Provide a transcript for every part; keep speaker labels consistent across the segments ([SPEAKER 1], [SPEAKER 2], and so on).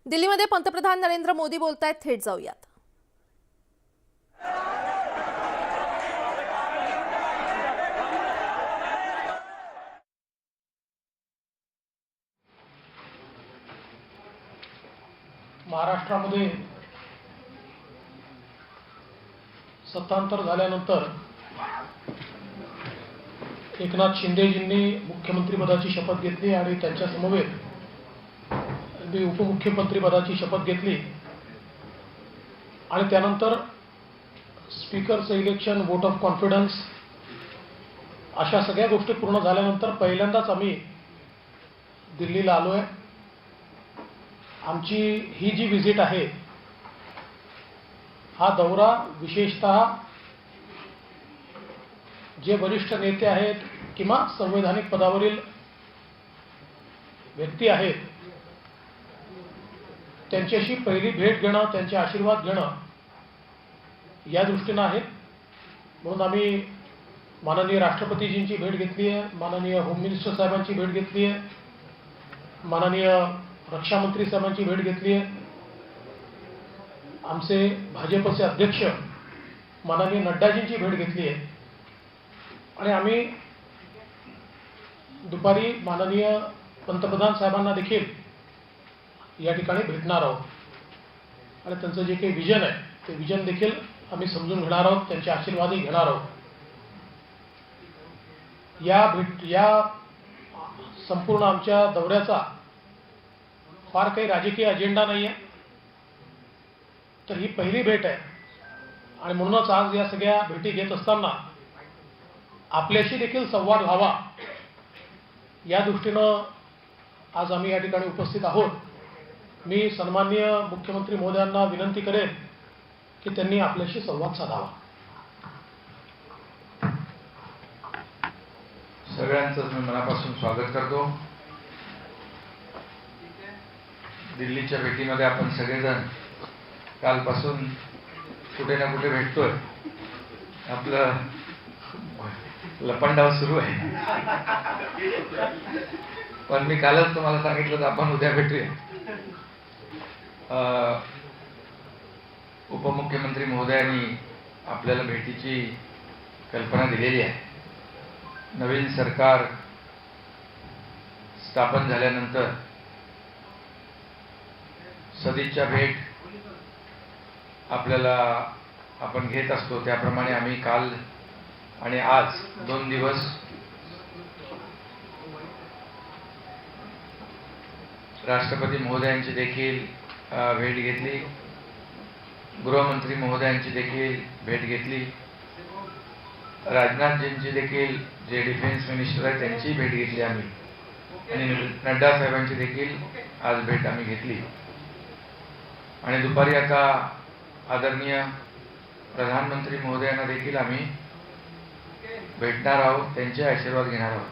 [SPEAKER 1] दिल्लीमध्ये पंतप्रधान नरेंद्र मोदी बोलतायत, थेट जाऊयात.
[SPEAKER 2] महाराष्ट्रामध्ये सत्तांतर झाल्यानंतर एकनाथ शिंदेजींनी मुख्यमंत्रीपदाची शपथ घेतली आणि त्यांच्या समवेत मी उपमुख्यमंत्रीपदाची शपथ घेतली आणि त्यानंतर स्पीकरचं इलेक्शन, वोट ऑफ कॉन्फिडन्स अशा सगळ्या गोष्टी पूर्ण झाल्यानंतर पहिल्यांदाच आम्ही दिल्लीला आलो आहे. आमची ही जी व्हिजिट आहे, हा दौरा विशेषतः जे वरिष्ठ नेते आहेत किंवा संवैधानिक पदावरील व्यक्ती आहेत त्यांच्याशी पहिली भेट घेणं, त्यांचे आशीर्वाद घेणं या दृष्टीनं आहे. म्हणून आम्ही माननीय राष्ट्रपतीजींची भेट घेतली आहे, माननीय होम मिनिस्टर साहेबांची भेट घेतली आहे, माननीय रक्षामंत्री साहेबांची भेट घेतली आहे, आमचे भाजपचे अध्यक्ष माननीय नड्डाजींची भेट घेतली आहे आणि आम्ही दुपारी माननीय पंतप्रधान साहेबांना देखील या ठिकाणी भेटणार आहोत आणि त्यांचं जे काही विजन आहे ते विजन देखील आम्ही समजून घेणार आहोत, त्यांचे आशीर्वादही घेणार आहोत. या संपूर्ण आमच्या दौऱ्याचा फार काही राजकीय अजेंडा नाही आहे, तर ही पहिली भेट आहे आणि म्हणूनच आज या सगळ्या भेटी घेत असताना आपल्याशी देखील संवाद व्हावा या दृष्टीनं आज आम्ही या ठिकाणी उपस्थित आहोत. मी सन्माननीय मुख्यमंत्री महोदयांना विनंती करेन की त्यांनी आपल्याशी संवाद साधावा.
[SPEAKER 3] सगळ्यांचं मी मनापासून स्वागत करतो. दिल्लीच्या भेटीमध्ये आपण सगळेजण कालपासून कुठे ना कुठे भेटतोय. आपलं लपंडाव सुरू आहे, पण मी कालच तुम्हाला सांगितलं तर आपण उद्या भेटूया. उपमुख्यमंत्री महोदयांनी आपल्याला भेटीची कल्पना दिलेली आहे. नवीन सरकार स्थापन झाल्यानंतर सदिच्छा भेट आपल्याला आपण घेत असतो, त्याप्रमाणे आम्ही काल आणि आज 2 दिवस राष्ट्रपती महोदयांची देखील भेट घेतली, गृहमंत्री महोदयांची देखील भेट घेतली, राजनाथजींची देखील जे डिफेन्स मिनिस्टर आहे त्यांची भेट घेतली आम्ही आणि नड्डा साहेबांची देखील आज भेट आम्ही घेतली आणि दुपारी आता आदरणीय प्रधानमंत्री महोदयांना देखील आम्ही भेटणार आहोत, त्यांचे आशीर्वाद घेणार आहोत.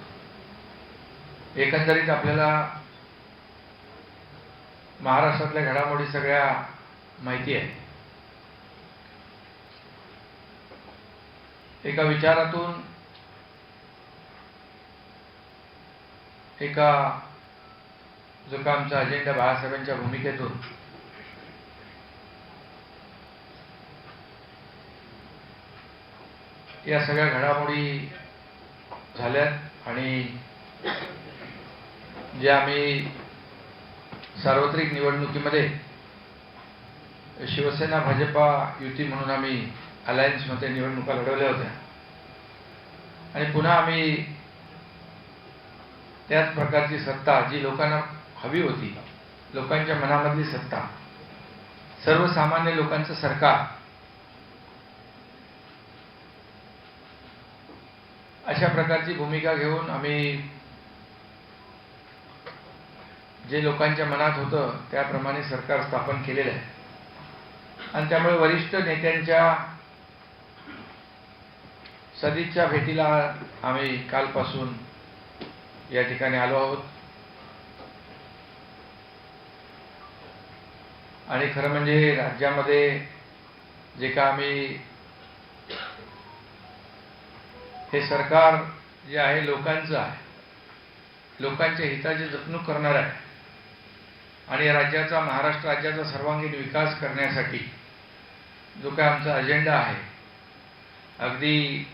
[SPEAKER 3] एकंदरीत आपल्याला महाराष्ट्रातल्या घडामोडी सगळ्या माहिती आहे. एका विचारातून, एका जो का आमचा अजेंडा बाळासाहेबांच्या भूमिकेतून या सगळ्या घडामोडी झाल्यात आणि जे आम्ही सार्वत्रिक निवडणुकीमध्ये शिवसेना भाजपा युती म्हणून आम्ही अलायन्समध्ये निवडणुका लढवल्या होत्या आणि पुन्हा आम्ही त्याच प्रकारची सत्ता जी लोकांना हवी होती, लोकांच्या मनामधली सत्ता, सर्वसामान्य लोकांचं सरकार, अशा प्रकारची भूमिका घेऊन आम्ही जे लोकांच्या मनात होतं त्याप्रमाणे सरकार स्थापन केलेलं आहे आणि त्यामुळे वरिष्ठ नेत्यांच्या सदिच्छा भेटीला आम्ही कालपासून या ठिकाणी आलो आहोत आणि खरं म्हणजे राज्यामध्ये जे का आम्ही हे सरकार जे आहे लोकांचं आहे, लोकांच्या हिताची जपणूक करणार आहे आणि राज्याचा, महाराष्ट्र राज्याचा सर्वांगीण विकास करण्यासाठी जो काय आमचा अजेंडा आहे, अगदी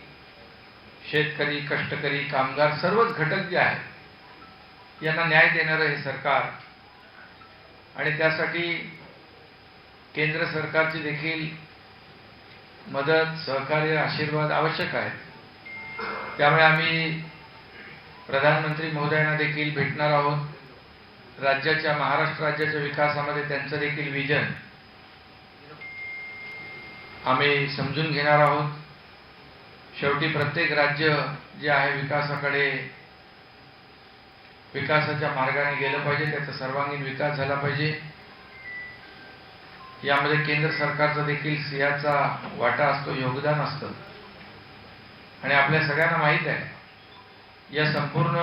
[SPEAKER 3] शेतकरी, कष्टकरी, कामगार सर्वच घटक जे आहेत यांना न्याय देणारं हे सरकार, आणि त्यासाठी केंद्र सरकारची देखील मदत, सहकार्य, आशीर्वाद आवश्यक आहे. त्यामुळे आम्ही प्रधानमंत्री महोदयांना देखील भेटणार आहोत. राज्याच्या, महाराष्ट्र राज्याच्या विकासामध्ये त्यांचं देखील विजन आम्ही समजून घेणार आहोत. शेवटी प्रत्येक राज्य जे आहे विकासाच्या मार्गाने गेलं पाहिजे, त्याचा सर्वांगीण विकास झाला पाहिजे. यामध्ये केंद्र सरकारचा देखील सिंहाचा वाटा असतो, योगदान असतं. आणि आपल्या सगळ्यांना माहीत आहे या संपूर्ण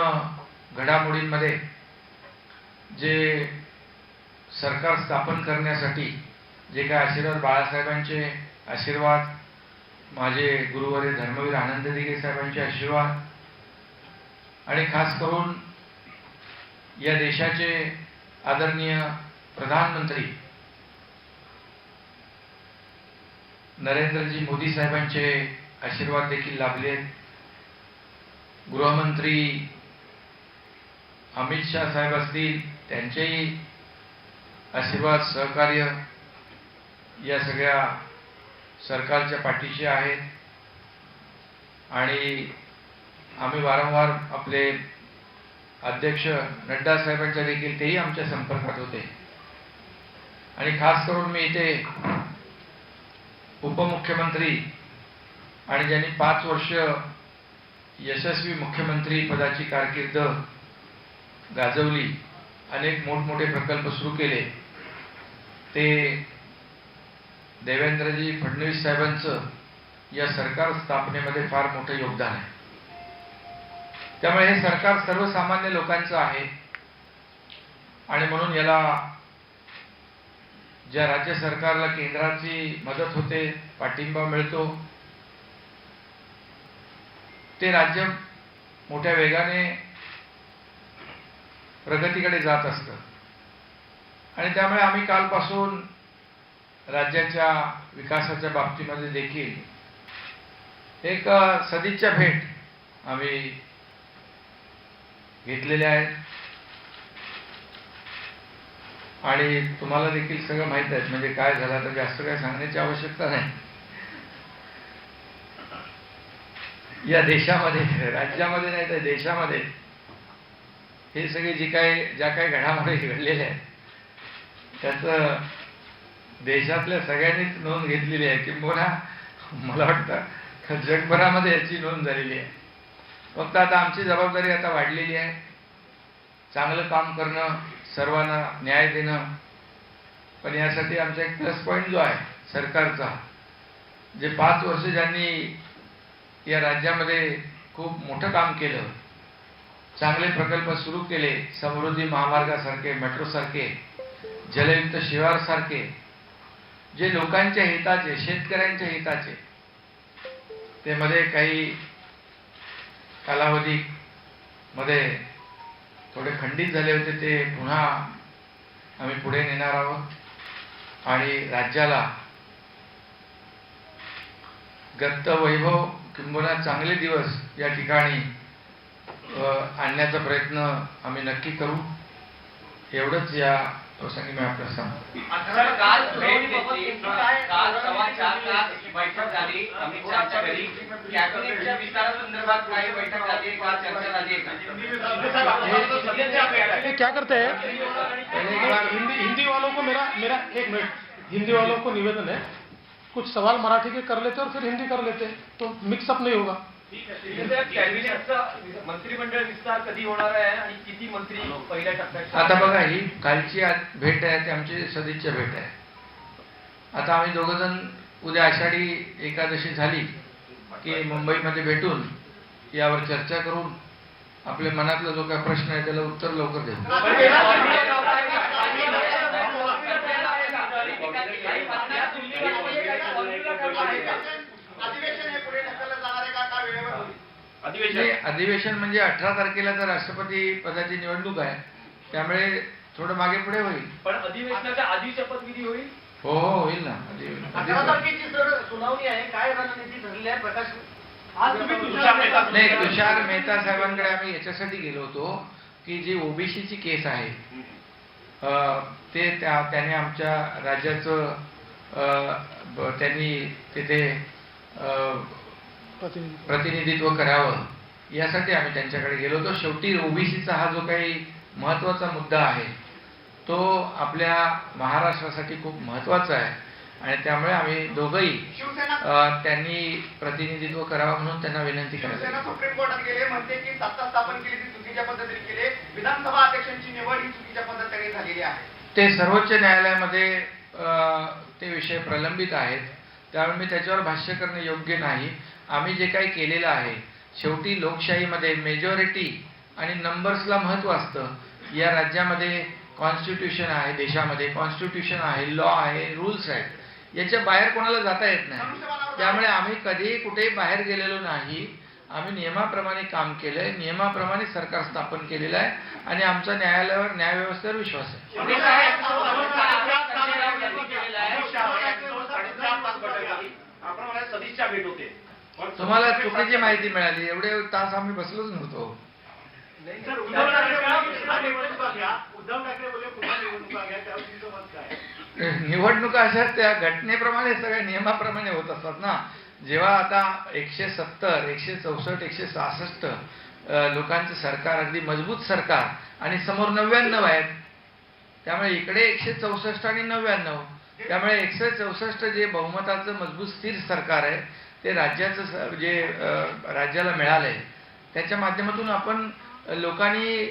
[SPEAKER 3] घडामोडींमध्ये जे सरकार स्थापन करण्यासाठी जे काय आशीर्वाद, बाळासाहेबांचे आशीर्वाद, माझे गुरुवर्य धर्मवीर आनंद दिघे साहेबांचे आशीर्वाद, आणि खास करून या देशाचे आदरणीय प्रधानमंत्री नरेंद्रजी मोदी साहेबांचे आशीर्वाद देखील लाभलेत. गृहमंत्री अमित शाह साहेब असतील, त्यांचेही आशीर्वाद, सहकार्य या सगळ्या सरकारच्या पाठीशी आहेत. आणि आम्ही वारंवार आपले अध्यक्ष नड्डा साहेबांच्या देखील तेही आमच्या संपर्कात होते. आणि खास करून मी इथे उपमुख्यमंत्री आणि ज्यांनी 5 वर्ष यशस्वी मुख्यमंत्री पदाची कारकीर्द गाजवली, अनेक मोठमोठे प्रकल्प सुरू केले, ते देवेंद्रजी फडणवीस साहेबांचं या सरकार स्थापनेमध्ये फार मोठं योगदान आहे. त्यामुळे हे सरकार सर्वसामान्य लोकांचं आहे. आणि म्हणून याला, ज्या राज्य सरकारला केंद्राची मदत होते, पाठिंबा मिळतो, ते राज्य मोठ्या वेगाने प्रगतीकडे जात असतं. आणि त्यामुळे आम्ही कालपासून राज्याच्या विकासाच्या बाबतीमध्ये देखील एक सदिच्छा भेट आम्ही घेतलेल्या आहेत. आणि तुम्हाला देखील सगळं माहित आहे, म्हणजे काय झालं तर जास्त काय सांगण्याची आवश्यकता नाही. या देशामध्ये, राज्यामध्ये नाही तर देशामध्ये हे सगळे ज्या काही घडामोडी घडलेल्या आहेत त्याचं देशातल्या सगळ्यांनीच नोंद घेतलेली आहे. किंबहुना मला वाटतं जगभरामध्ये याची नोंद झालेली आहे. फक्त आता आमची जबाबदारी आता वाढलेली आहे, चांगलं काम करणं, सर्वांना न्याय देणं. पण यासाठी आमचा एक प्लस पॉईंट जो आहे सरकारचा, जे 5 वर्ष ज्यांनी या राज्यामध्ये खूप मोठं काम केलं, चांगले प्रकल्प सुरू केले, समृद्धी महामार्गासारखे, मेट्रोसारखे, जलयुक्त शिवारसारखे, जे लोकांच्या हिताचे, शेतकऱ्यांच्या हिताचे, ते मध्ये काही कालावधी मध्ये थोडे खंडित झाले होते, ते पुन्हा आम्ही पुढे नेणार आहोत. आणि राज्याला गत वैभव किंबहुना चांगले दिवस या ठिकाणी आणण्याचा प्रयत्न आम्ही नक्की करू. एवढंच या प्रसंगी मी आपल्याला सांगतो.
[SPEAKER 4] काल भेट घेतली, काल 4:15 तास बैठक झाली अमित शहाच्या घरी. कॅबिनेटच्या विस्तारासंदर्भात काही बैठक झाली, काल चर्चा झाली.
[SPEAKER 2] ये क्या करते हैं, हिंदी वालों को मेरा एक मिनट, हिंदी वालों को निवेदन है, कुछ सवाल मराठी के कर लेते और फिर हिंदी कर लेते, तो मिक्सअप नहीं होगा.
[SPEAKER 4] कॅबिनेटचा मंत्रिमंडळ विस्तार कधी होणार आहे आणि किती मंत्री पहिल्या टप्प्यात?
[SPEAKER 3] आता बघा, ही कालची भेट आहे ती आमची सदिच्छा भेट आहे. आता आम्ही दोघंजण उद्या आषाढी एकादशी झाली की मुंबईमध्ये भेटून यावर चर्चा करून आपल्या मनातला जो काय प्रश्न आहे त्याला उत्तर लवकर देऊ. अधिवेशन म्हणजे 18 तारखेला तर राष्ट्रपती पदाची निवडणूक आहे. त्यामुळे थोडं मागे पुढे होईल.
[SPEAKER 4] पण अधिवेशनाच्या आधी शपथविधी होईल.
[SPEAKER 3] हो हो होईल ना.
[SPEAKER 5] 11 तारखेची सर सुनावणी आहे. काय रणनीती ठरली आहे प्रकाश? आज तुम्ही
[SPEAKER 3] नाही, तुषार मेहता साहेबांकडे आम्ही याच्यासाठी गेलो होतो की जी ओबीसीची केस आहे त्याने आमच्या राज्याचं त्यांनी तिथे प्रतिनिधित्व करावं यासाठी आम्ही त्यांच्याकडे गेलो होतो. शेवटी ओबीसीचा हा जो काही महत्त्वाचा मुद्दा आहे तो आपल्या महाराष्ट्रासाठी खूप महत्त्वाचा आहे आणि त्यामुळे आम्ही दोघंही त्यांनी प्रतिनिधित्व करावं म्हणून त्यांना विनंती करायची.
[SPEAKER 5] शिवसेना सुप्रीम कोर्टात गेले, म्हणते की सत्ता स्थापन केली ती चुकीच्या पद्धतीने केली, विधानसभा अध्यक्षांची निवड ही चुकीच्या पद्धतीने झालेली आहे.
[SPEAKER 3] ते सर्वोच्च न्यायालयामध्ये ते विषय प्रलंबित आहेत, त्यामुळे मी त्याच्यावर भाष्य करणं योग्य नाही. आम्ही जे काही केलेलं आहे, शेवटी लोकशाहीमध्ये मेजॉरिटी आणि नंबर्सला महत्त्व असतं. या राज्यामध्ये कॉन्स्टिट्यूशन आहे, देशामध्ये कॉन्स्टिट्यूशन आहे, लॉ आहे, रूल्स आहेत, याच्या बाहेर कोणाला जाता येत नाही. त्यामुळे आम्ही कधीही कुठेही बाहेर गेलेलो नाही. आम्ही नियमाप्रमाणे काम केलंय, नियमाप्रमाणे सरकार स्थापन केलेलं आहे आणि आमचा न्यायालयावर न्यायव्यवस्थेवर विश्वास आहे.
[SPEAKER 5] सदिच्छा भेट होते.
[SPEAKER 3] तुम्हाला चुकीची माहिती मिळाली. एवढे तास आम्ही बसलोच नव्हतो.
[SPEAKER 5] उद्धव ठाकरे बोलले पुन्हा निवडणुका घ्या, त्यावर तुमचं मत काय?
[SPEAKER 3] निवडणुका अशा त्या घटनेप्रमाणे सगळ्या नियमाप्रमाणे होत असतात ना. जेव्हा आता 170, 164, 166 लोकांचं सरकार, अगदी मजबूत सरकार आणि समोर 99 आहेत, त्यामुळे इकडे 164 आणि 99, त्यामुळे 164 जे बहुमताचं मजबूत स्थिर सरकार आहे ते राज्याचं जे राज्याला मिळालंय त्याच्या माध्यमातून आपण लोकांनी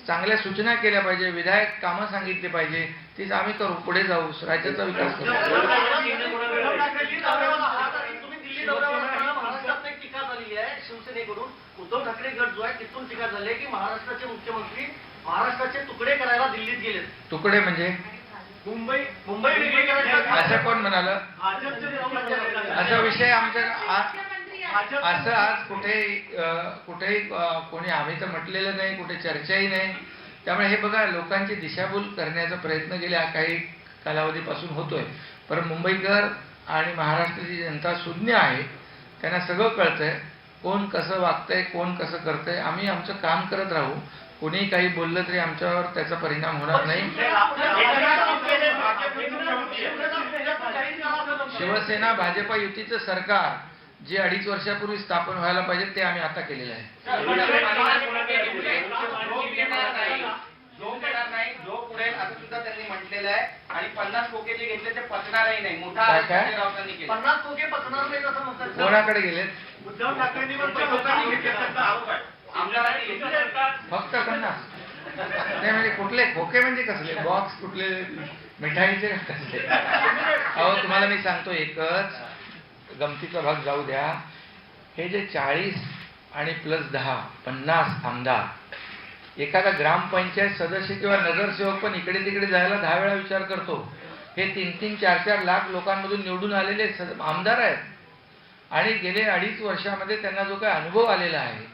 [SPEAKER 3] चांगल्या सूचना केल्या पाहिजे, विधायक कामं सांगितली पाहिजे, तीच आम्ही करू, पुढे जाऊ, राज्याचा विकास करू.
[SPEAKER 5] महाराष्ट्रात एक टीका झालेली आहे शिवसेनेकडून. उद्धव ठाकरे गट जो आहे तिथून टीका झाली आहे की महाराष्ट्राचे मुख्यमंत्री महाराष्ट्राचे तुकडे करायला दिल्लीत गेले.
[SPEAKER 3] तुकडे म्हणजे
[SPEAKER 5] मुंबई वेगळी करायचं
[SPEAKER 3] असं कोण म्हणालं? असा विषय आमच्या असं आज कुठेही कोणी आम्ही तर म्हटलेलं नाही, कुठे चर्चाही नाही. त्यामुळे हे बघा, लोकांची दिशाभूल करण्याचा प्रयत्न गेल्या काही कालावधीपासून होतोय. पण मुंबईकर आणि महाराष्ट्राची जनता सुज्ञ आहे, त्यांना सगळं कळतंय कोण कसं वागतंय, कोण कसं करतंय. आम्ही आमचं काम करत राहू. कोणी काही बोललं तरी आमच्यावर त्याचा परिणाम होणार नाही. शिवसेना भाजपा युतीचं सरकार जे 2.5 वर्षापूर्वी स्थापन व्हायला पाहिजे ते आम्ही आता केलेलं आहे.
[SPEAKER 4] जो पुढे असं सुद्धा त्यांनी म्हटलेलं आहे आणि 50 खोके जे घेतले ते पचणारही नाही. मोठा
[SPEAKER 3] काय?
[SPEAKER 4] संजय राऊतांनी केला.
[SPEAKER 5] 50 खोके पचणार नाही असं म्हणतात.
[SPEAKER 3] कोणाकडे गेलेत?
[SPEAKER 5] उद्धव ठाकरेंनी लोकांनी घेतल्याचा आरोप आहे.
[SPEAKER 4] आमदारांनी घेतलं.
[SPEAKER 3] फक्त 50? नाही म्हणजे कुठले खोके म्हणजे कसले? बॉक्स कुठले मिठाईचे कसले? अहो तुम्हाला मी सांगतो एकच गमतीचा भाग जाऊ द्या. हे जे 40 आणि +10 50 आमदार, एखादा ग्रामपंचायत सदस्य किंवा नगरसेवक पण इकडे तिकडे जायला 10 वेळा विचार करतो. हे 3-3, 4-4 लाख लोकांमधून निवडून आलेले आमदार आहेत आणि गेले 2.5 वर्षामध्ये त्यांना जो काही अनुभव आलेला आहे,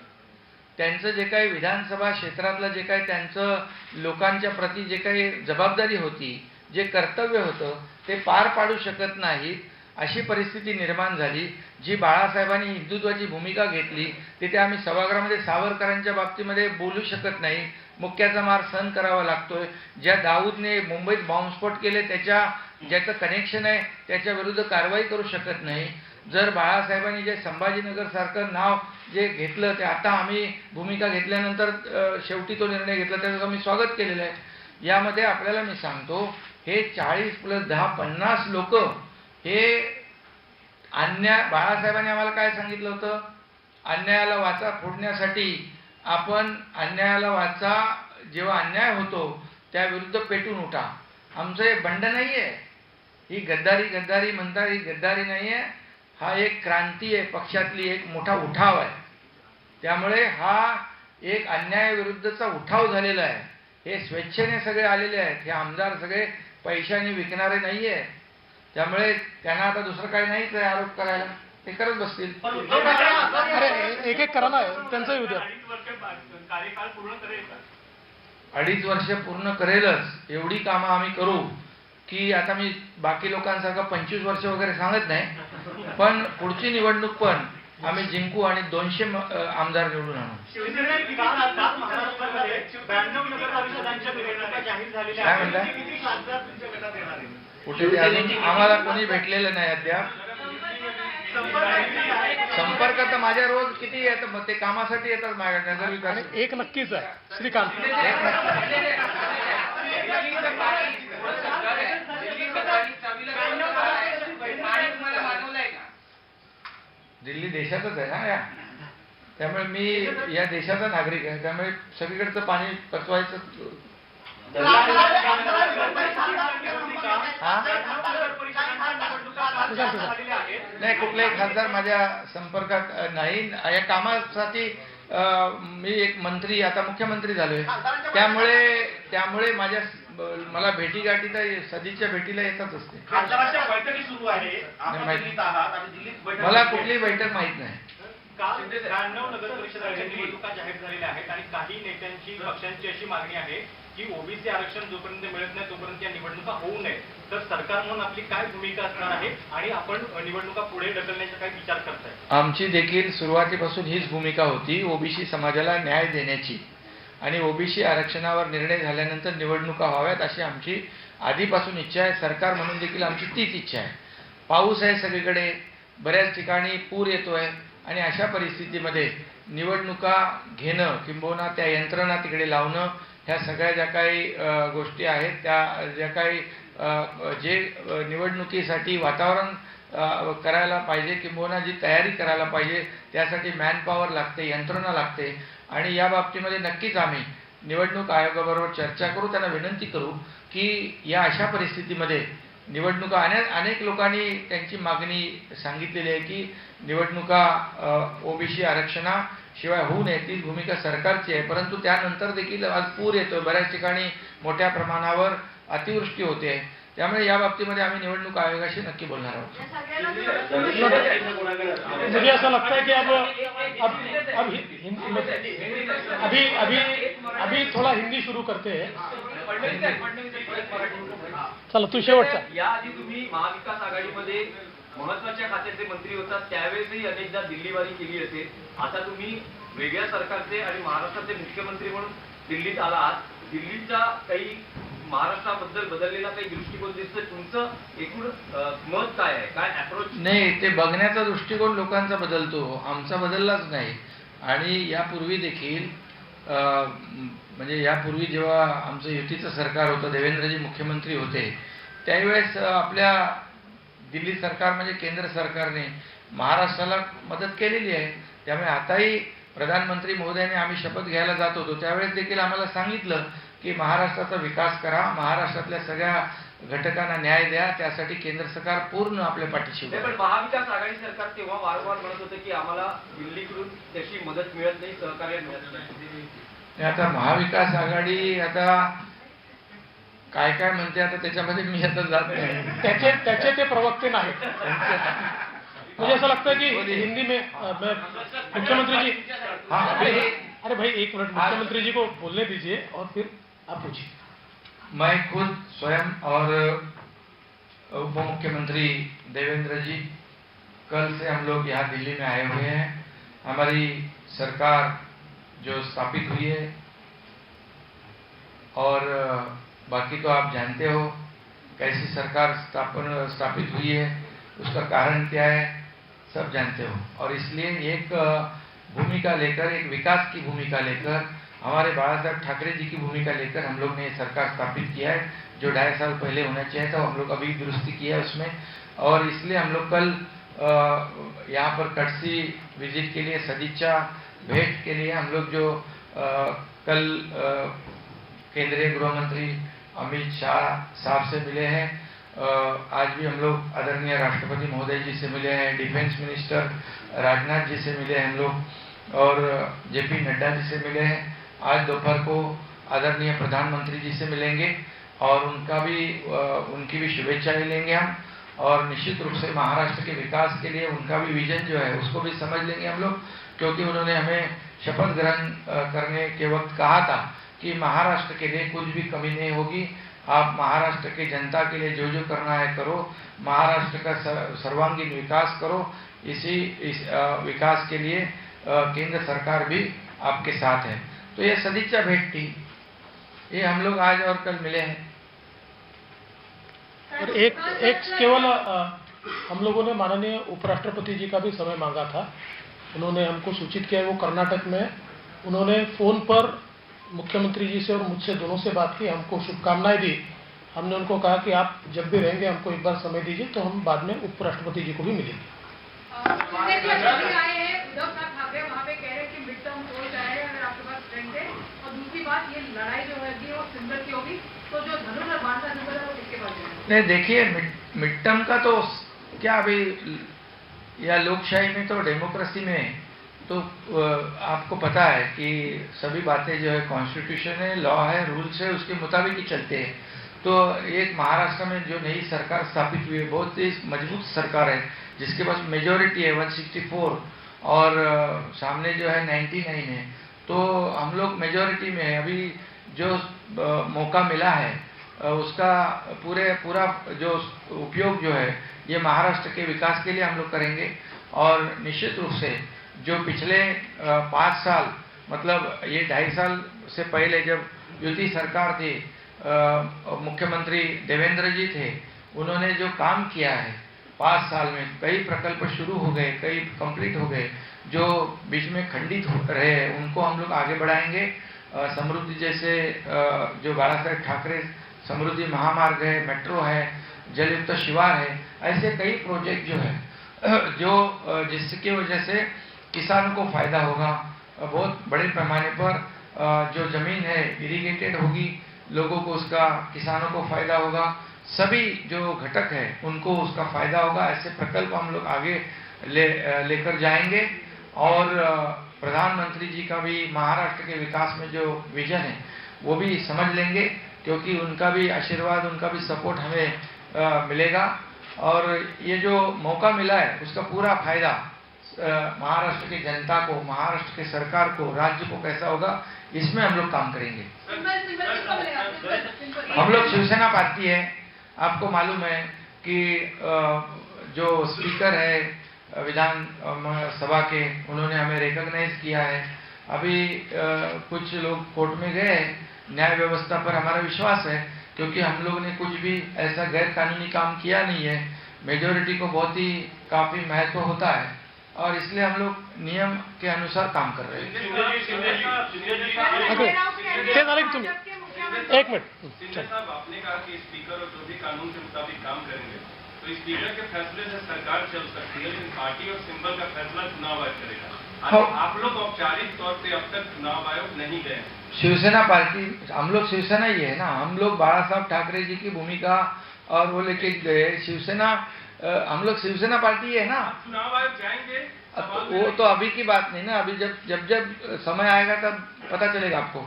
[SPEAKER 3] त्यांचं जे काही विधानसभा क्षेत्रातलं जे काही त्यांचं लोकांच्या प्रती जे काही जबाबदारी होती, जे कर्तव्य होतं ते पार पाडू शकत नाहीत. अशी परिस्थिती निर्माण झाली. जी बाळासाहेबांनी हिंदुत्वाची भूमिका घेतली तिथे आम्ही सभागृहामध्ये सावरकरांच्या बाबतीमध्ये बोलू शकत नाही. मुक्याचा मार सहन करावा लागतोय. ज्या दाऊदने मुंबईत बॉम्बस्फोट केले ज्याचं कनेक्शन आहे त्याच्या विरुद्ध कारवाई करू शकत नाही. जर बाळासाहेबांनी जे संभाजीनगर सारखं नाव जे घेतलं ते आता आम्ही भूमिका घेतल्यानंतर शेवटी तो निर्णय घेतला, त्याचं आम्ही स्वागत केलेलं आहे. यामध्ये आपल्याला मी सांगतो हे 40 + 10 50 लोक हे अन्याय, बाळासाहेबांनी आम्हाला काय सांगितलं होतं? अन्यायाला वाचा फोडण्यासाठी आपण अन्यायाला वाचा, जेव्हा अन्याय होतो त्याविरुद्ध पेटून उठा. आमचं हे बंड नाहीये, ही गद्दारी म्हणतात, ही गद्दारी नाहीये. हा एक क्रांती आहे, पक्षातली एक मोठा उठाव आहे. त्यामुळे हा एक अन्यायाविरुद्धचा उठाव झालेला आहे. हे स्वेच्छेने सगळे आलेले आहेत. हे आमदार सगळे पैशाने विकणारे नाहीये. त्यामुळे त्यांना आता दुसरं काही नाहीच आहे आरोप करायला, ते करत बसतील.
[SPEAKER 2] एक करा ना, त्यांचं उद्या
[SPEAKER 5] कार्यकाळ पूर्ण करेल का?
[SPEAKER 3] 2.5 वर्ष पूर्ण करेलच एवढी कामं आम्ही करू की आता मी बाकी लोकांसारखं 25 वर्ष वगैरे सांगत नाही, पण पुढची निवडणूक पण आम्ही जिंकू आणि 200 आमदार निवडून आणू.
[SPEAKER 5] शिवसेनेत काल महाराष्ट्रामध्ये 92 नगरपरिषदांच्या निवडणुका जाहीर झालेल्या
[SPEAKER 3] काय
[SPEAKER 5] आहेत.
[SPEAKER 3] म्हणताय?
[SPEAKER 5] किती खासदार तुमच्या गटात येणार आहेत?
[SPEAKER 3] कुठे ते अजून आम्हाला कोणी भेटलेलं नाही अद्याप. संपर्क तर माझ्या रोज किती येतात, मग ते कामासाठी येतात माझ्याकडे. नगर विकास
[SPEAKER 2] आणि एक नक्कीच आहे श्रीकांत,
[SPEAKER 3] दिल्ली देशातच आहे ना या, त्यामुळे मी या देशाचा नागरिक आहे, त्यामुळे सगळीकडचं पाणी पचवायचं. नाही, कुठलाही खासदार माझ्या संपर्कात नाही. या कामासाठी मी एक मंत्री, आता मुख्यमंत्री झालोय, त्यामुळे मला भेटीगाठी तर सदिच्छा भेटीला येतच असते.
[SPEAKER 5] खासदारांच्या बैठकी सुरू आहे, आपण
[SPEAKER 3] माहित-
[SPEAKER 5] दिल्लीत आहात आणि दिल्लीत बैठक
[SPEAKER 3] मला कुठली बैठक माहित नाही.
[SPEAKER 5] काल 92 नगरपरिषदांच्या निवडणुका जाहीर झालेल्या आहेत आणि काही नेत्यांची पक्षांची अशी मागणी आहे की ओबीसी आरक्षण जोपर्यंत मिळत नाही तोपर्यंत या निवडणुका होऊ नये. तर सरकार म्हणून आपली काय भूमिका असणार आहे आणि आपण निवडणुका पुढे ढकलण्याचा काय विचार करताय?
[SPEAKER 3] आमची देखील सुरुवातीपासून हीच भूमिका होती, ओबीसी समाजाला न्याय देण्याची आणि ओबीसी आरक्षणावर निर्णय झाल्यानंतर निवडणुका व्हाव्यात अशी आमची आधीपासून इच्छा आहे. सरकार म्हणून देखील आमची तीच इच्छा आहे. पाऊस आहे सगळीकडे, बऱ्याच ठिकाणी पूर येतोय आणि अशा परिस्थितीमध्ये निवडणुका घेणं किंबहुना त्या यंत्रणा तिकडे लावणं, ह्या सगळ्या ज्या काही गोष्टी आहेत, त्या ज्या काही जे निवडणुकीसाठी वातावरण करायला पाहिजे किंबहुना जी तयारी करायला पाहिजे, त्यासाठी मॅनपॉवर लागते, यंत्रणा लागते. आणि या बाबतीमध्ये नक्कीच आम्ही निवडणूक आयोगाबरोबर चर्चा करू, त्यांना विनंती करू की या अशा परिस्थितीमध्ये निवडणुका अनेक लोकांनी त्यांची मागणी सांगितलेली आहे की निवडणुका ओबीसी आरक्षणाशिवाय होऊ नये, ती भूमिका सरकारची आहे. परंतु त्यानंतर देखील आज पूर येतोय, बऱ्याच ठिकाणी मोठ्या प्रमाणावर अतिवृष्टी होते, त्यामुळे या बाबतीमध्ये आम्ही निवडणूक आयोगाशी नक्की बोलणार आहोत.
[SPEAKER 2] मुझे ऐसा लगता है कि अभी थोड़ा हिंदी शुरू करते हैं. चला तू शेवटचा.
[SPEAKER 6] याआधी तुम्ही महाविकास आघाडीमध्ये महत्वाच्या खात्याचे मंत्री होता, त्यावेळेसही अनेकदा दिल्लीवारी केली असेल. आता तुम्ही वेगळ्या सरकारचे आणि महाराष्ट्राचे मुख्यमंत्री म्हणून दिल्लीत आला आहात. दिल्लीचा काही महाराष्ट्राबद्दल बदललेला काही दृष्टिकोन दिसतोय, तुमचं एकूण मत काय आहे, काय अप्रोच?
[SPEAKER 3] नाही, ते बघण्याचा दृष्टिकोन लोकांचा बदलतो, आमचा बदललाच नाही. आणि यापूर्वी देखील म्हणजे यापूर्वी जेव्हा आमचं युतीचं सरकार होतं, देवेंद्रजी मुख्यमंत्री होते, त्यावेळेस आपल्या दिल्ली सरकार म्हणजे केंद्र सरकारने महाराष्ट्राला मदत केलेली आहे. त्यामुळे आताही प्रधानमंत्री महोदयाने आम्ही शपथ घ्यायला जात होतो, त्यावेळेस देखील आम्हाला सांगितलं की महाराष्ट्राचा विकास करा, महाराष्ट्रातल्या सगळ्या घटकांना न्याय द्या, त्यासाठी केंद्र सरकार पूर्ण आपल्या पाठीशी उभं आहे.
[SPEAKER 6] पण महाविकास आघाडी सरकार तेव्हा वारंवार म्हणत होतं की आम्हाला दिल्लीकडून त्याची मदत मिळत नाही, सहकार्य मिळत नाही.
[SPEAKER 3] आता महाविकास आघाडी आता काय काय म्हणते, आता त्याच्यामध्ये मी आता जात नाही.
[SPEAKER 2] त्याचे ते प्रवक्ते नाहीत. मुझे ऐसा लगता है कि हिंदी में मुख्यमंत्री जी,
[SPEAKER 3] हाँ,
[SPEAKER 2] अरे भाई एक मिनट, मुख्यमंत्री जी को बोलने दीजिए और फिर आप पूछिए.
[SPEAKER 3] मैं खुद स्वयं और उप मुख्यमंत्री देवेंद्र जी कल से हम लोग यहाँ दिल्ली में आए हुए हैं. हमारी सरकार जो स्थापित हुई है और बाकी तो आप जानते हो कैसी सरकार स्थापित हुई है, उसका कारण क्या है सब जानते हो. और इसलिए एक भूमिका लेकर, एक विकास की भूमिका लेकर, हमारे बाला साहब ठाकरे जी की भूमिका लेकर हम लोग ने सरकार स्थापित किया है. जो 2.5 साल पहले होना चाहिए था, हम लोग अभी दुरुस्ती किया है उसमें. और इसलिए हम लोग कल यहाँ पर कटसी विजिट के लिए, सदिच्छा भेंट के लिए हम लोग जो कल केंद्रीय गृह मंत्री अमित शाह साहब से मिले हैं, आज भी हम लोग आदरणीय राष्ट्रपति महोदय जी से मिले हैं, डिफेंस मिनिस्टर राजनाथ जी से मिले हैं हम लोग, और जेपी नड्डा जी से मिले हैं. आज दोपहर को आदरणीय प्रधानमंत्री जी से मिलेंगे और उनकी भी शुभेच्छाएं लेंगे हम. और निश्चित रूप से महाराष्ट्र के विकास के लिए उनका भी विजन जो है उसको भी समझ लेंगे हम लोग, क्योंकि उन्होंने हमें शपथ ग्रहण करने के वक्त कहा था कि महाराष्ट्र के लिए कुछ भी कमी नहीं होगी। आप महाराष्ट्र की जनता के लिए जो जो करना है करो, महाराष्ट्र का सर्वांगीण विकास करो। इस विकास के लिए केंद्र सरकार भी आपके साथ है। तो ये सदिच्छा भेंट थी, ये हम लोग आज और कल मिले हैं।
[SPEAKER 2] और एक केवल हम लोगों ने माननीय उपराष्ट्रपति जी का भी समय मांगा था। उन्होंने हमको सूचित किया, वो कर्नाटक में उन्होंने फोन पर मुख्यमंत्री जी से और मुझसे दोनों से बात की, हमको शुभकामनाएं दी। हमने उनको कहा कि आप जब भी रहेंगे हमको एक बार समय दीजिए, तो हम बाद में उपराष्ट्रपति जी को भी मिलेंगे।
[SPEAKER 7] आए हैं उद्धव ठाकरे वहाँ पे कह रहे हैं कि मिड टर्म हो जाए अगर आपके पास स्ट्रेंथ है, और दूसरी बात ये लड़ाई जो होगी वो सिंबल की होगी, तो जो धनुर्बाण का सिंबल है वो किसके पास जाएगा?
[SPEAKER 3] नहीं, देखिए मिड टर्म का तो क्या अभी, या लोकशाही में तो डेमोक्रेसी में तो आपको पता है कि सभी बातें जो है कॉन्स्टिट्यूशन है, लॉ है, रूल्स है, उसके मुताबिक ही चलते हैं। तो एक महाराष्ट्र में जो नई सरकार स्थापित हुई है, बहुत ही मजबूत सरकार है, जिसके पास मेजोरिटी है 164 और सामने जो है 99 है। तो हम लोग मेजोरिटी में है। अभी जो मौका मिला है उसका पूरा जो उपयोग जो है ये महाराष्ट्र के विकास के लिए हम लोग करेंगे। और निश्चित रूप से जो पिछले 5 साल, मतलब ये 2.5 साल से पहले जब युति सरकार थी, मुख्यमंत्री देवेंद्र जी थे, उन्होंने जो काम किया है 5 साल में, कई प्रकल्प शुरू हो गए, कई कंप्लीट हो गए, जो बीच में खंडित हो रहे हैं उनको हम लोग आगे बढ़ाएंगे। समृद्धि जैसे जो बाला साहेब ठाकरे समृद्धि महामार्ग है, मेट्रो है, जलयुक्त शिवार है, ऐसे कई प्रोजेक्ट जो है जो जिसकी वजह से किसानों को फायदा होगा। बहुत बड़े पैमाने पर जो जमीन है इरिगेटेड होगी, लोगों को उसका, किसानों को फायदा होगा, सभी जो घटक है उनको उसका फायदा होगा। ऐसे प्रकल्प हम लोग आगे लेकर जाएंगे। और प्रधानमंत्री जी का भी महाराष्ट्र के विकास में जो विजन है वो भी समझ लेंगे, क्योंकि उनका भी आशीर्वाद, उनका भी सपोर्ट हमें मिलेगा। और ये जो मौका मिला है उसका पूरा फायदा महाराष्ट्र की जनता को, महाराष्ट्र की सरकार को, राज्य को कैसा होगा, इसमें हम लोग काम करेंगे। हम लोग शिवसेना पार्टी है। आपको मालूम है कि जो स्पीकर है विधान सभा के, उन्होंने हमें रिकॉग्नाइज किया है। अभी कुछ लोग कोर्ट में गए, न्याय व्यवस्था पर हमारा विश्वास है, क्योंकि हम लोग ने कुछ भी ऐसा गैर कानूनी काम किया नहीं है। मेजोरिटी को बहुत ही काफी महत्व होता है और इसलिए हम लोग नियम के अनुसार काम कर रहे हैं।
[SPEAKER 2] एक मिनट।
[SPEAKER 5] सिंधे साहब, आपने कहा कि स्पीकर और जो भी कानून के मुताबिक काम करेंगे, तो स्पीकर के फैसले से सरकार चल सकती है, लेकिन पार्टी और सिंबल का फैसला चुनाव आयोग करेगा। आप लोग औपचारिक तौर पे अब तक चुनाव आयोग नहीं गए।
[SPEAKER 3] शिवसेना पार्टी, हम लोग शिवसेना ही है ना, हम लोग बाला साहब ठाकरे जी की भूमिका और वो लेके गए शिवसेना, हम लोग शिवसेना पार्टी है ना।
[SPEAKER 5] चुनाव आयोग जाएंगे,
[SPEAKER 3] वो तो अभी की बात नहीं ना, अभी जब समय आएगा तब पता चलेगा आपको।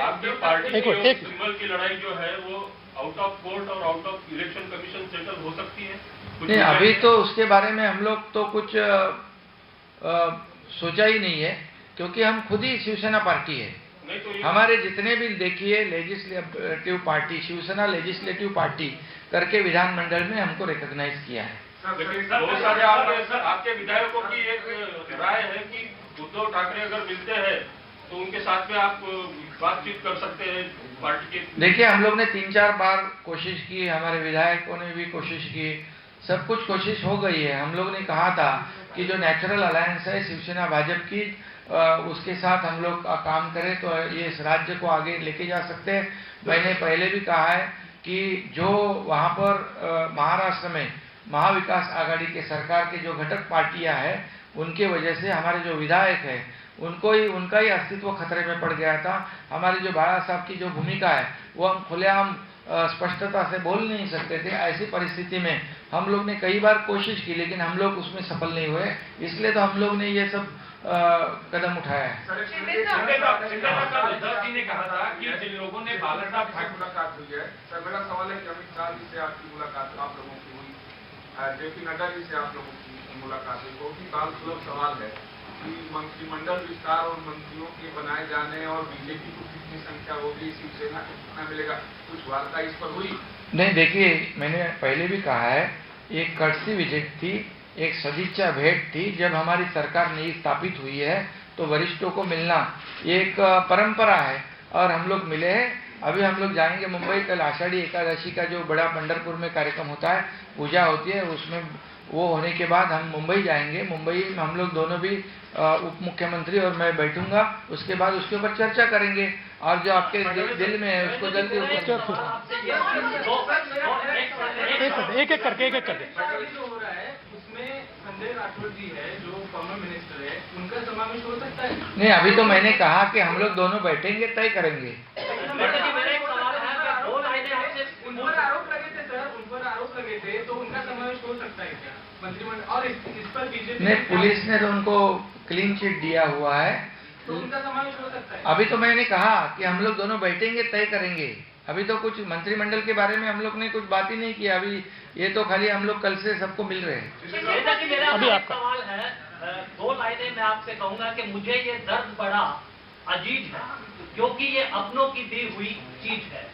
[SPEAKER 5] आपकी पार्टी
[SPEAKER 2] एक
[SPEAKER 5] की सिंबल की लड़ाई जो है वो आउट ऑफ कोर्ट और out of election commission settle हो सकती है?
[SPEAKER 3] नहीं, अभी तो उसके बारे में हम लोग तो कुछ सोचा ही नहीं है, क्योंकि हम खुद ही शिवसेना पार्टी है। हमारे जितने भी देखिए legislative party, Shiv Sena legislative party करके विधानमंडल में हमको रिकॉग्नाइज किया है।
[SPEAKER 5] लेकिन बहुत सारे आपके विधायकों की एक राय है कि उद्धव ठाकरे अगर मिलते हैं तो उनके साथ में आप बातचीत कर सकते हैं पार्टी के।
[SPEAKER 3] देखिए, हम लोग ने 3-4 बार कोशिश की, हमारे विधायकों ने भी कोशिश की, सब कुछ कोशिश हो गई है। हम लोग ने कहा था कि जो नेचुरल अलायंस है शिवसेना भाजपा की, उसके साथ हम लोग काम करें तो ये इस राज्य को आगे लेके जा सकते हैं। मैंने पहले भी कहा है कि जो वहाँ पर महाराष्ट्र में महाविकास आघाड़ी के सरकार के जो घटक पार्टियां हैं, उनके वजह से हमारे जो विधायक है उनका ही अस्तित्व खतरे में पड़ गया था। हमारे जो बाला साहब की जो भूमिका है वो हम खुलेआम स्पष्टता से बोल नहीं सकते थे। ऐसी परिस्थिति में हम लोग ने कई बार कोशिश की, लेकिन हम लोग उसमें सफल नहीं हुए, इसलिए तो हम लोग ने ये सब कदम उठाया है।
[SPEAKER 5] उद्धव जी ने कहा था कि जिन लोगों ने बाला साहब
[SPEAKER 8] मुलाकात हुई है, सर मेरा सवाल है कि अमित शाह जी से आपकी मुलाकात आप लोगों की हुई, जेपी नड्डा जी से आप लोगों की मुलाकात हुई, बहुत ही बाल सुलभ सवाल है। कि मंत्रिमंडल विस्तार और मंत्रियों के बनाए जाने और बीजेपी को कितनी संख्या होगी, शिवसेना को कितना मिलेगा, कुछ वार्ता इस पर हुई?
[SPEAKER 3] नहीं, देखिए, मैंने पहले भी कहा है, एक कर्टसी विजिट थी, एक सदिच्छा भेंट थी। जब हमारी सरकार नई स्थापित हुई है तो वरिष्ठों को मिलना एक परंपरा है और हम लोग मिले हैं। अभी हम लोग जाएंगे मुंबई, कल आषाढ़ी एकादशी का जो बड़ा पंढरपुर में कार्यक्रम होता है, पूजा होती है, उसमें वो होने के बाद हम मुंबई जाएंगे। मुंबई में हम लोग दोनों भी उप मुख्यमंत्री और मैं बैठूंगा, उसके बाद उसके ऊपर चर्चा करेंगे और जो आपके दिल में है उसको जल्दी
[SPEAKER 2] एक एक करके
[SPEAKER 6] जो हो रहा है उसमें संजय राठौर जी है जो फॉर्मर मिनिस्टर है, उनका समावेश हो सकता है?
[SPEAKER 3] नहीं, अभी तो मैंने कहा कि हम लोग दोनों बैठेंगे, तय करेंगे।
[SPEAKER 6] मेरा एक सवाल है कि 2 लाइनें आपसे उन पर आरोप लगे थे सर, उन पर आरोप लगे थे, तो उनका समावेश हो सकता है क्या मंत्रिमंडल? और इस पर बीजेपी
[SPEAKER 3] नहीं, पुलिस ने तो उनको क्लीन चिट दिया हुआ है,
[SPEAKER 6] तो उनका समावेश हो सकता है?
[SPEAKER 3] अभी तो मैंने कहा कि हम लोग दोनों बैठेंगे, तय करेंगे। अभी तो कुछ मंत्रिमंडल के बारे में हम लोग ने कुछ बात ही नहीं किया। अभी ये तो खाली हम लोग कल से सबको मिल रहे हैं।
[SPEAKER 6] जैसा कि मेरा
[SPEAKER 2] अभी आपका
[SPEAKER 6] सवाल है, 2 लाइनें मैं आपसे कहूंगा कि मुझे ये दर्द बड़ा अजीब है, क्योंकि ये अपनों की दी हुई चीज है।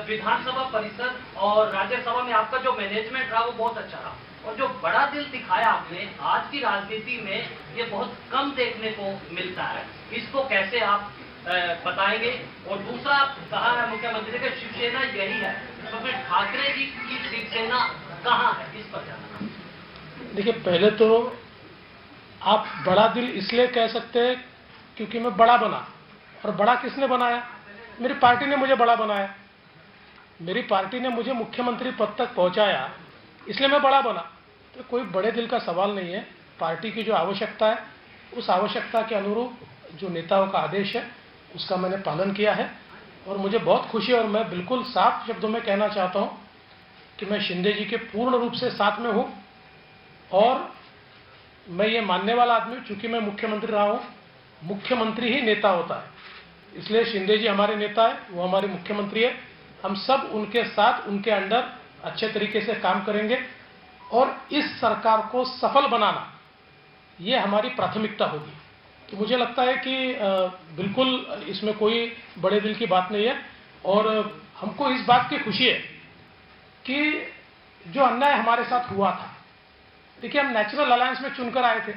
[SPEAKER 6] विधानसभा परिषद और राज्यसभा में आपका जो मैनेजमेंट रहा वो बहुत अच्छा रहा, और जो बड़ा दिल दिखाया आपने, आज की राजनीति में ये बहुत कम देखने को मिलता है। इसको कैसे आप बताएंगे? और दूसरा, कहा है मुख्यमंत्री का शिवसेना यही है, तो फिर ठाकरे जी की शिवसेना कहाँ है, इस पर जानना।
[SPEAKER 2] देखिए, पहले तो आप बड़ा दिल इसलिए कह सकते हैं क्योंकि मैं बड़ा बना, और बड़ा किसने बनाया? मेरी पार्टी ने मुझे बड़ा बनाया। मेरी पार्टी ने मुझे मुख्यमंत्री पद तक पहुंचाया, इसलिए मैं बड़ा बना। तो कोई बड़े दिल का सवाल नहीं है। पार्टी की जो आवश्यकता है, उस आवश्यकता के अनुरूप जो नेताओं का आदेश है उसका मैंने पालन किया है, और मुझे बहुत खुशी है। और मैं बिल्कुल साफ शब्दों में कहना चाहता हूं कि मैं शिंदे जी के पूर्ण रूप से साथ में हूं, और मैं ये मानने वाला आदमी, चूंकि मैं मुख्यमंत्री रहा हूं, मुख्यमंत्री ही नेता होता है, इसलिए शिंदे जी हमारे नेता है, वो हमारे मुख्यमंत्री है। हम सब उनके साथ, उनके अंडर अच्छे तरीके से काम करेंगे, और इस सरकार को सफल बनाना ये हमारी प्राथमिकता होगी। तो मुझे लगता है कि बिल्कुल इसमें कोई बड़े दिल की बात नहीं है, और हमको इस बात की खुशी है कि जो अन्याय हमारे साथ हुआ था, देखिए, हम नेचुरल अलायंस में चुनकर आए थे,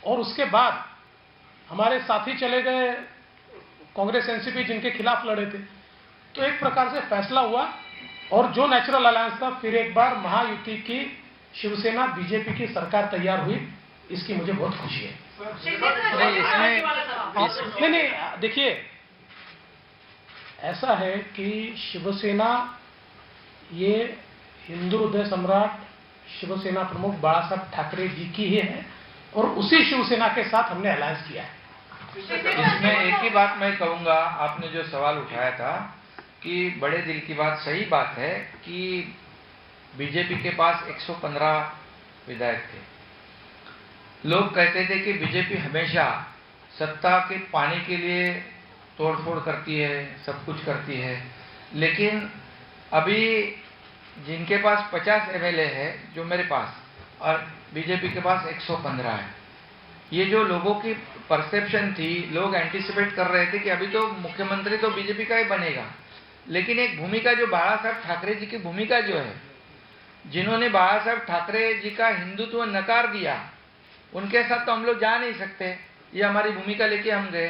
[SPEAKER 2] और उसके बाद हमारे साथी चले गए कांग्रेस एनसीपी, जिनके खिलाफ लड़े थे। तो एक प्रकार से फैसला हुआ, और जो नेचुरल अलायंस था, फिर एक बार महायुति की शिवसेना बीजेपी की सरकार तैयार हुई, इसकी मुझे बहुत खुशी है। नहीं, देखिए, ऐसा है कि शिवसेना ये हिंदू हृदय सम्राट शिवसेना प्रमुख बाला साहब ठाकरे जी की ही है, और उसी शिवसेना के साथ हमने अलायंस किया है।
[SPEAKER 3] इसमें एक ही बात मैं कहूंगा, आपने जो सवाल उठाया था कि बड़े दिल की बात, सही बात है कि बीजेपी के पास 115 विधायक थे। लोग कहते थे कि बीजेपी हमेशा सत्ता के पाने के लिए तोड़फोड़ करती है, सब कुछ करती है, लेकिन अभी जिनके पास 50 एमएलए है, जो मेरे पास, और बीजेपी के पास 115 है, ये जो लोगों की परसेप्शन थी, लोग एंटिसिपेट कर रहे थे कि अभी तो मुख्यमंत्री तो बीजेपी का ही बनेगा, लेकिन एक भूमिका जो बाला साहब ठाकरे जी की भूमिका जो है, जिन्होंने बाला साहब ठाकरे जी का हिंदुत्व नकार दिया, उनके साथ तो हम लोग जा नहीं सकते। ये हमारी भूमिका लेके हम गए,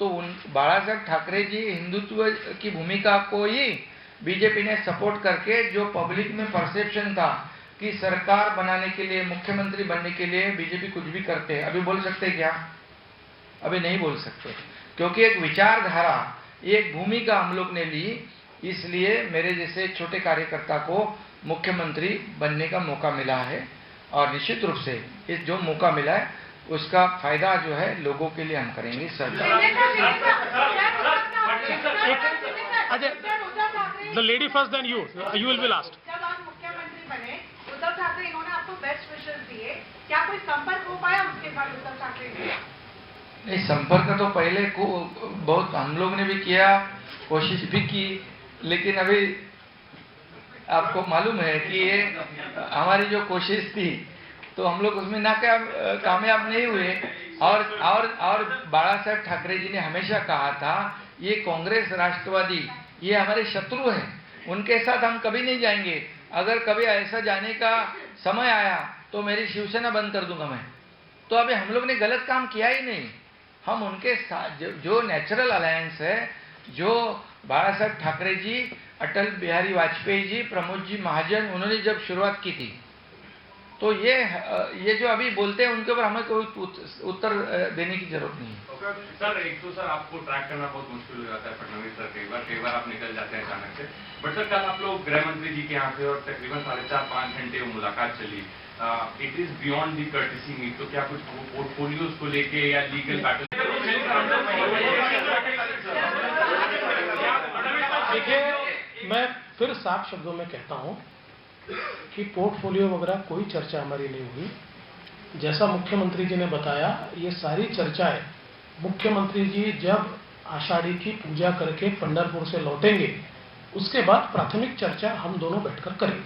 [SPEAKER 3] तो उन बाला साहब ठाकरे जी हिंदुत्व की भूमिका को ही बीजेपी ने सपोर्ट करके, जो पब्लिक में परसेप्शन था कि सरकार बनाने के लिए, मुख्यमंत्री बनने के लिए बीजेपी कुछ भी करते हैं, अभी बोल सकते क्या? अभी नहीं बोल सकते, क्योंकि एक विचारधारा, एक भूमिका हम लोग ने ली। इसलिए मेरे जैसे छोटे कार्यकर्ता को मुख्यमंत्री बनने का मौका मिला है, और निश्चित रूप से इस जो मौका मिला है उसका फायदा जो है लोगों के लिए हम करेंगे।
[SPEAKER 2] The lady first, then you will be last.
[SPEAKER 7] जब आप मुख्यमंत्री बने, उद्धव ठाकरे इन्होंने आपको बेस्ट विशेस दिए, क्या कोई संपर्क हो पाया उसके बाद उद्धव ठाकरे से?
[SPEAKER 3] नहीं, संपर्क तो पहले को बहुत हम लोग ने भी किया, कोशिश भी की, लेकिन अभी आपको मालूम है कि ये हमारी जो कोशिश थी तो हम लोग उसमें कामयाब नहीं हुए। और बाला साहेब ठाकरे जी ने हमेशा कहा था ये कांग्रेस राष्ट्रवादी ये हमारे शत्रु हैं, उनके साथ हम कभी नहीं जाएंगे। अगर कभी ऐसा जाने का समय आया तो मेरी शिवसेना बंद कर दूंगा मैं। तो अभी हम लोग ने गलत काम किया ही नहीं। हम उनके साथ जो नेचुरल अलायंस है, जो बाला साहेब ठाकरे जी, अटल बिहारी वाजपेयी जी, प्रमोद जी महाजन, उन्होंने जब शुरुआत की थी, तो ये जो अभी बोलते हैं उनके ऊपर हमें कोई उत्तर देने की जरूरत नहीं है।
[SPEAKER 5] सर एक तो सर आपको ट्रैक करना बहुत मुश्किल हो जाता है फडणवीस सर, कई बार आप निकल जाते हैं अचानक से। बट सर कल आप लोग गृह मंत्री जी के यहाँ पे और तकरीबन 4.5-5 घंटे वो मुलाकात चली। It is beyond the courtesy meet, तो क्या कुछ पोर्टफोलियोज को लेके या लीगल बैटल?
[SPEAKER 2] देखिए, मैं फिर साफ शब्दों में कहता हूं कि पोर्टफोलियो वगैरह कोई चर्चा हमारी नहीं हुई। जैसा मुख्यमंत्री जी ने बताया, ये सारी चर्चाएं मुख्यमंत्री जी जब आषाढ़ी की पूजा करके पंढरपुर से लौटेंगे उसके बाद प्राथमिक चर्चा हम दोनों बैठकर करेंगे।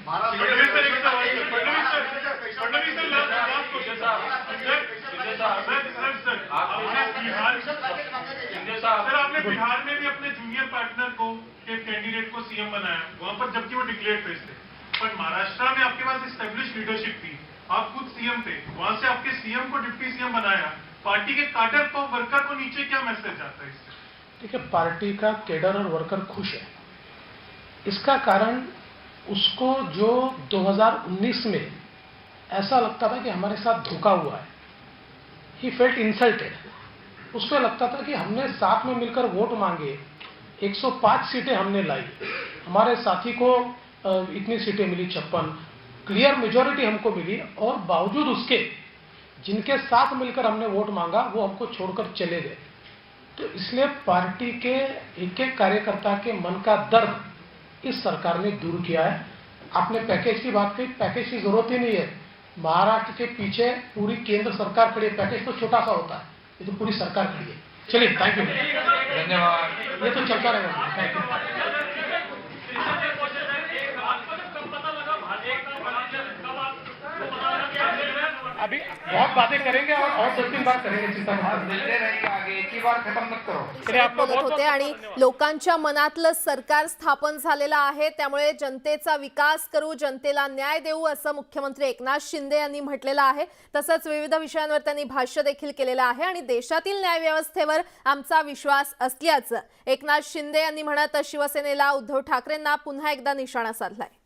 [SPEAKER 9] सर आपने बिहार में भी अपने जूनियर पार्टनर को के कैंडिडेट को सीएम बनाया, वहां पर जबकि वो डिक्लेयर फेस थे। पर महाराष्ट्र में आपके पास एस्टेब्लिश लीडरशिप थी, आप खुद सीएम थे, वहां से आपके सीएम को डिप्टी सीएम बनाया। पार्टी के काडर को, वर्कर को नीचे क्या मैसेज जाता है इससे?
[SPEAKER 2] देखिए, पार्टी का कैडर और वर्कर खुश है। इसका कारण उसको जो 2019 में ऐसा लगता था कि हमारे साथ धोखा हुआ है, ही फेल्ट इंसल्टेड। उसको लगता था कि हमने साथ में मिलकर वोट मांगे, 105 सीटें हमने लाई, हमारे साथी को इतनी सीटें मिली 56, क्लियर मेजॉरिटी हमको मिली, और बावजूद उसके जिनके साथ मिलकर हमने वोट मांगा वो हमको छोड़कर चले गए। तो इसलिए पार्टी के एक एक कार्यकर्ता के मन का दर्द इस सरकार ने दूर किया है। आपने पैकेज की बात कही, पैकेज की जरूरत ही नहीं है। महाराष्ट्र के पीछे पूरी केंद्र सरकार खड़ी है, पैकेज तो छोटा सा होता है, ये तो पूरी सरकार खड़ी है। चलिए, थैंक यू,
[SPEAKER 3] धन्यवाद।
[SPEAKER 2] ये तो चलता रहेगा। Thank you. अभी बहुत बातें करेंगे और 2-3 बार करेंगे, चिंता मत करो।
[SPEAKER 3] मिलते रहेंगे आगे, एक ही बार खत्म मत करो।
[SPEAKER 1] बोलत होते आणि लोकांच्या मनातलं सरकार स्थापन झालेलं आहे, त्यामुळे जनतेचा विकास करू, जनतेला न्याय देऊ असं मुख्यमंत्री एकनाथ शिंदे यांनी म्हटलेलं आहे। तसंच विविध विषयांवर त्यांनी भाष्य देखील केलेलं आहे आणि देशातील न्याय व्यवस्थेवर आमचा विश्वास असल्याचं एकनाथ शिंदे यांनी म्हणत शिवसेनेला उद्धव ठाकरेंना पुन्हा एकदा निशाणा साधलाय।